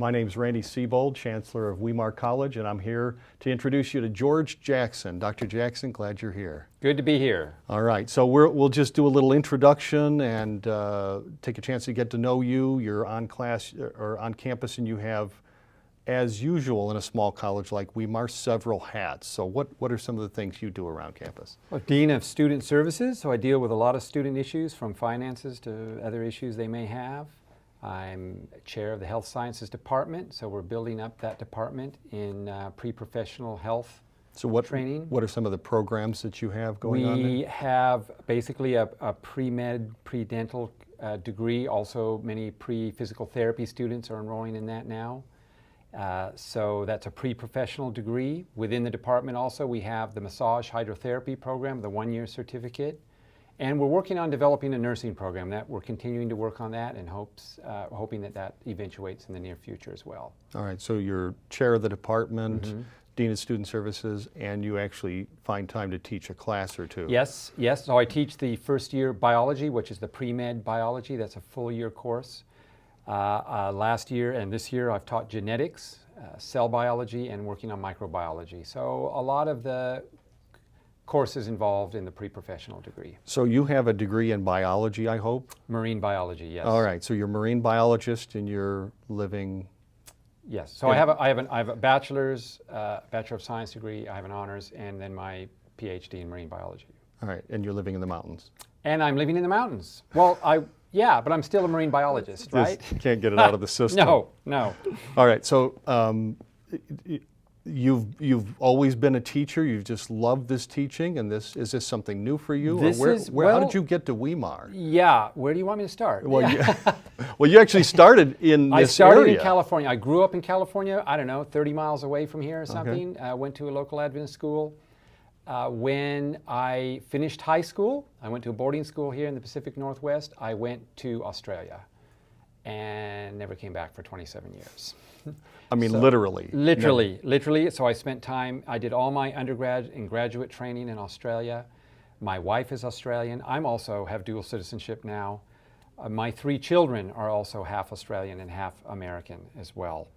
My name's Randy Siebold, Chancellor of Weimar College, and I'm here to introduce you to George Jackson. Dr. Jackson, glad you're here. Good to be here. All right, so we'll just do a little introduction and take a chance to get to know you. You're on campus, and you have, as usual in a small college like Weimar, several hats. So what are some of the things you do around campus? Well, Dean of Student Services, so I deal with a lot of student issues, from finances to other issues they may have. I'm chair of the Health Sciences Department, so we're building up that department in pre-professional health training. What are some of the programs that you have going on there? We have basically a pre-med, pre-dental degree. Also, many pre-physical therapy students are enrolling in that now. So that's a pre-professional degree. Within the department also, we have the massage hydrotherapy program, the one-year certificate. And we're working on developing a nursing program. That we're continuing to work on that and hoping that eventuates in the near future as well. All right, so you're chair of the department, Dean of Student Services, and you actually find time to teach a class or two. Yes. So I teach the first year biology, which is the pre-med biology. That's a full year course. Last year and this year I've taught genetics, cell biology, and working on microbiology. So a lot of the courses involved in the pre-professional degree. So you have a degree in biology, I hope? Marine biology, yes. All right, so you're a marine biologist and you're living... Yes, so I have a bachelor's, Bachelor of Science degree, I have an honors, and then my PhD in marine biology. All right, and you're living in the mountains? And I'm living in the mountains. Well, yeah, but I'm still a marine biologist, right? Just can't get it out of the system. No. All right, so you've always been a teacher. You've just loved this teaching, and is this something new for you? How did you get to Weimar? Yeah, where do you want me to start? Well, you actually started in this area. I started in California. I grew up in California, I don't know, 30 miles away from here or something. Okay. Went to a local Adventist school. When I finished high school, I went to a boarding school here in the Pacific Northwest. I went to Australia and never came back for 27 years. I mean, so, literally. Literally. So I spent time, I did all my undergrad and graduate training in Australia. My wife is Australian. I'm also have dual citizenship now. My 3 children are also half Australian and half American as well.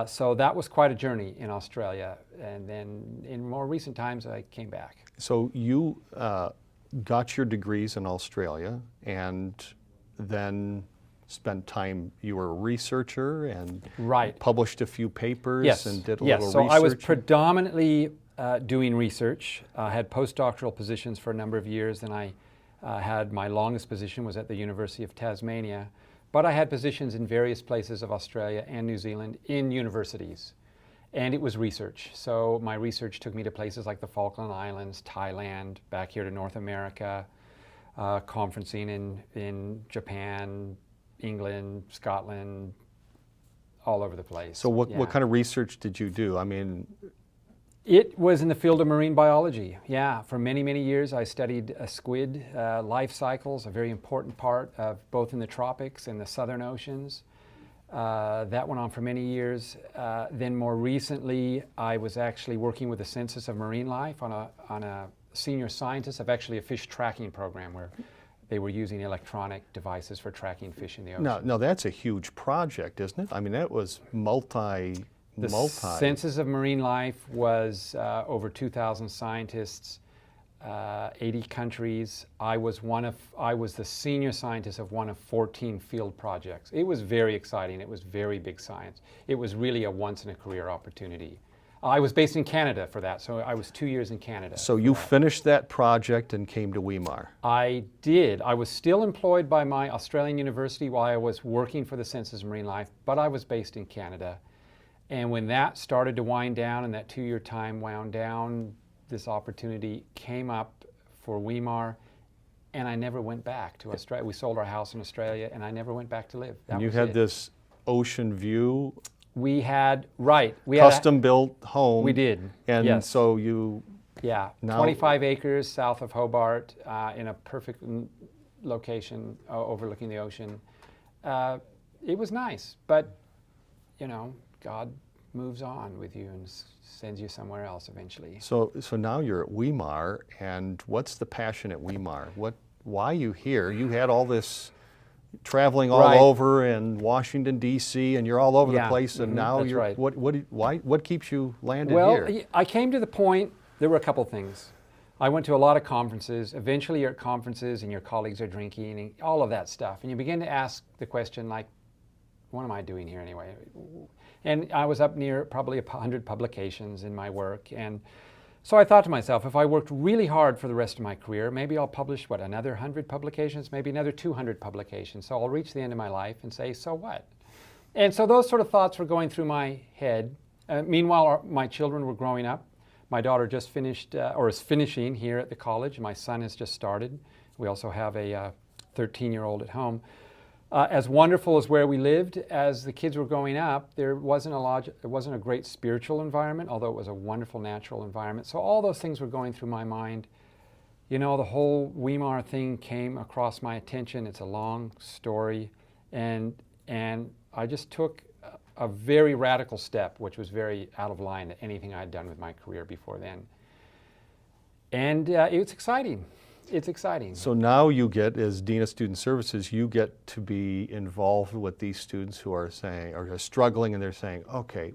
So that was quite a journey in Australia. And then in more recent times, I came back. So you got your degrees in Australia and then spent time, you were a researcher and published a few papers and did a little research. So I was predominantly doing research. I had postdoctoral positions for a number of years. Then I had my longest position was at the University of Tasmania. But I had positions in various places of Australia and New Zealand in universities. And it was research. So my research took me to places like the Falkland Islands, Thailand, back here to North America, conferencing in Japan, England, Scotland, all over the place. So what kind of research did you do? I mean... It was in the field of marine biology. Yeah, for many, many years I studied squid life cycles, a very important part of both in the tropics and the southern oceans. That went on for many years. Then more recently, I was actually working with the Census of Marine Life on a senior scientist of actually a fish tracking program where they were using electronic devices for tracking fish in the ocean. No, that's a huge project, isn't it? I mean, that was The Census of Marine Life was over 2,000 scientists, 80 countries. I was the senior scientist of one of 14 field projects. It was very exciting. It was very big science. It was really a once-in-a-career opportunity. I was based in Canada for that, so I was 2 years in Canada. So you finished that project and came to Weimar? I did. I was still employed by my Australian university while I was working for the Census of Marine Life, but I was based in Canada. And when that started to wind down and that 2-year time wound down, this opportunity came up for Weimar, and I never went back to Australia. We sold our house in Australia, and I never went back to live. And you had this ocean view? We had, custom-built home. We did, and so you... Yeah, 25 acres south of Hobart in a perfect location overlooking the ocean. It was nice, but, you know, God moves on with you and sends you somewhere else eventually. So now you're at Weimar, and what's the passion at Weimar? Why are you here? You had all this traveling all Right. over in Washington D.C. and you're all over the Yeah. place, and Mhm, now that's you're right. what keeps you landed Well, here? I came to the point, there were a couple things. I went to a lot of conferences. Eventually you're at conferences and your colleagues are drinking and all of that stuff. And you begin to ask the question like, what am I doing here anyway? And I was up near probably 100 publications in my work. And so I thought to myself, if I worked really hard for the rest of my career, maybe I'll publish, another 100 publications, maybe another 200 publications. So I'll reach the end of my life and say, so what? And so those sort of thoughts were going through my head. Meanwhile, my children were growing up. My daughter just finished, or is finishing here at the college. My son has just started. We also have a 13-year-old at home. As wonderful as where we lived, as the kids were growing up, there wasn't a great spiritual environment, although it was a wonderful natural environment. So all those things were going through my mind. You know, the whole Weimar thing came across my attention. It's a long story, and I just took a very radical step, which was very out of line to anything I'd done with my career before then. And it's exciting. It's exciting. So now you get, as Dean of Student Services, you get to be involved with these students who are saying, or are struggling, and they're saying, okay,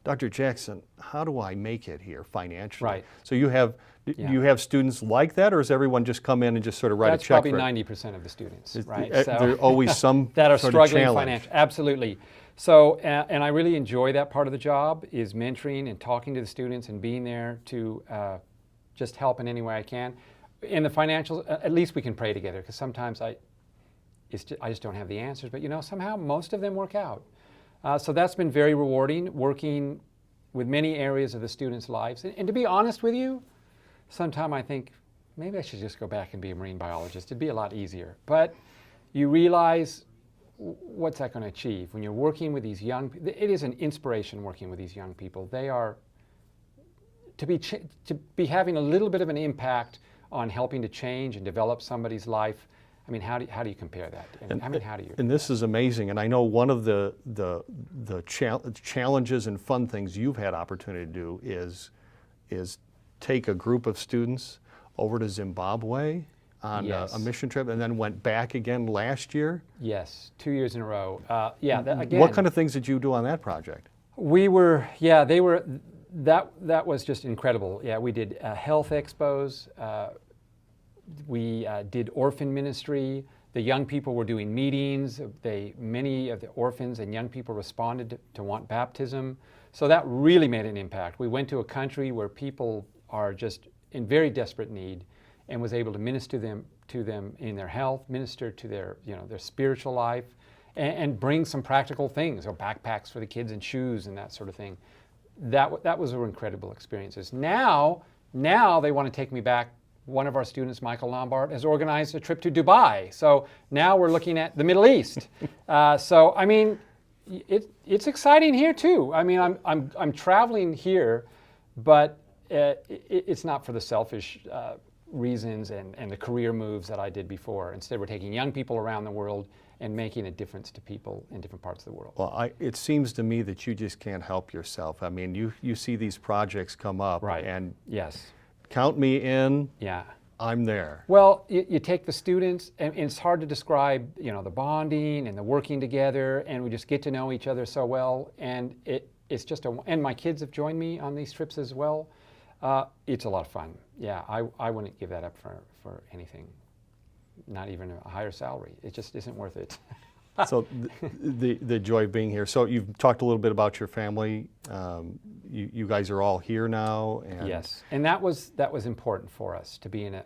Dr. Jackson, how do I make it here financially? Right. So you have, do you have students like that, or does everyone just come in and just sort of write That's a check probably for it? 90% of the students, Is- right? There's always some that are sort of struggling challenge. financially. Absolutely. So, and I really enjoy that part of the job, is mentoring and talking to the students and being there to just help in any way I can. In the financials, at least we can pray together, because sometimes I just don't have the answers. But you know, somehow most of them work out. So that's been very rewarding, working with many areas of the students' lives. And to be honest with you, sometimes I think maybe I should just go back and be a marine biologist. It'd be a lot easier. But you realize, what's that going to achieve when you're working with these young people? It is an inspiration working with these young people. They are to be having a little bit of an impact on helping to change and develop somebody's life. I mean, how do you compare that? And, I mean, how do you? And this is amazing. And I know one of the challenges and fun things you've had opportunity to do is take a group of students over to Zimbabwe on Yes. a mission trip, and then went back again last year. Yes, 2 years in a row. Yeah, again. What kind of things did you do on that project? We were, yeah, they were, that was just incredible. Yeah, we did health expos. We did orphan ministry. The young people were doing meetings. Many of the orphans and young people responded to want baptism. So that really made an impact. We went to a country where people are just in very desperate need, and was able to minister to them in their health, minister to their, their spiritual life, and bring some practical things, or backpacks for the kids and shoes and that sort of thing. That was incredible experiences. Now they want to take me back. One of our students, Michael Lombard, has organized a trip to Dubai. So now we're looking at the Middle East. So I mean, it's exciting here too. I mean, I'm traveling here, but it's not for the selfish reasons and the career moves that I did before. Instead, we're taking young people around the world and making a difference to people in different parts of the world. Well, it seems to me that you just can't help yourself. I mean, you see these projects come up, Right. and Yes. count me in. Yeah. I'm there. Well, you take the students, and it's hard to describe, the bonding and the working together, and we just get to know each other so well. And it's just and my kids have joined me on these trips as well. It's a lot of fun. Yeah, I wouldn't give that up for anything, not even a higher salary. It just isn't worth it. So the joy of being here. So you've talked a little bit about your family. You guys are all here now. And Yes, and that was important for us to be in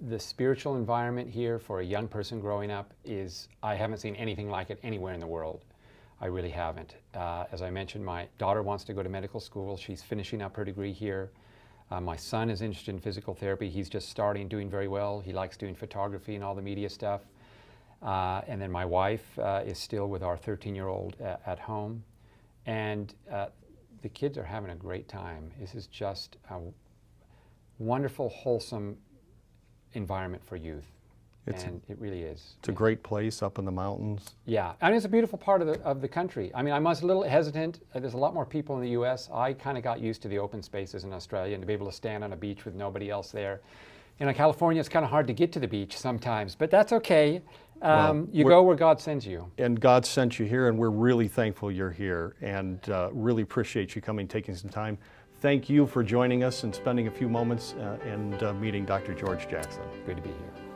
the spiritual environment here for a young person growing up. I haven't seen anything like it anywhere in the world. I really haven't. As I mentioned, my daughter wants to go to medical school. She's finishing up her degree here. My son is interested in physical therapy. He's just starting, doing very well. He likes doing photography and all the media stuff. And then my wife is still with our 13-year-old at home. And the kids are having a great time. This is just a wonderful, wholesome environment for youth. It really is. It's a great place up in the mountains. Yeah, and it's a beautiful part of the country. I mean, I was a little hesitant. There's a lot more people in the U.S. I kind of got used to the open spaces in Australia and to be able to stand on a beach with nobody else there. In California, it's kind of hard to get to the beach sometimes, but that's okay. You we're- go where God sends you. And God sent you here, and we're really thankful you're here, and really appreciate you coming, taking some time. Thank you for joining us and spending a few moments and meeting Dr. George Jackson. Good to be here.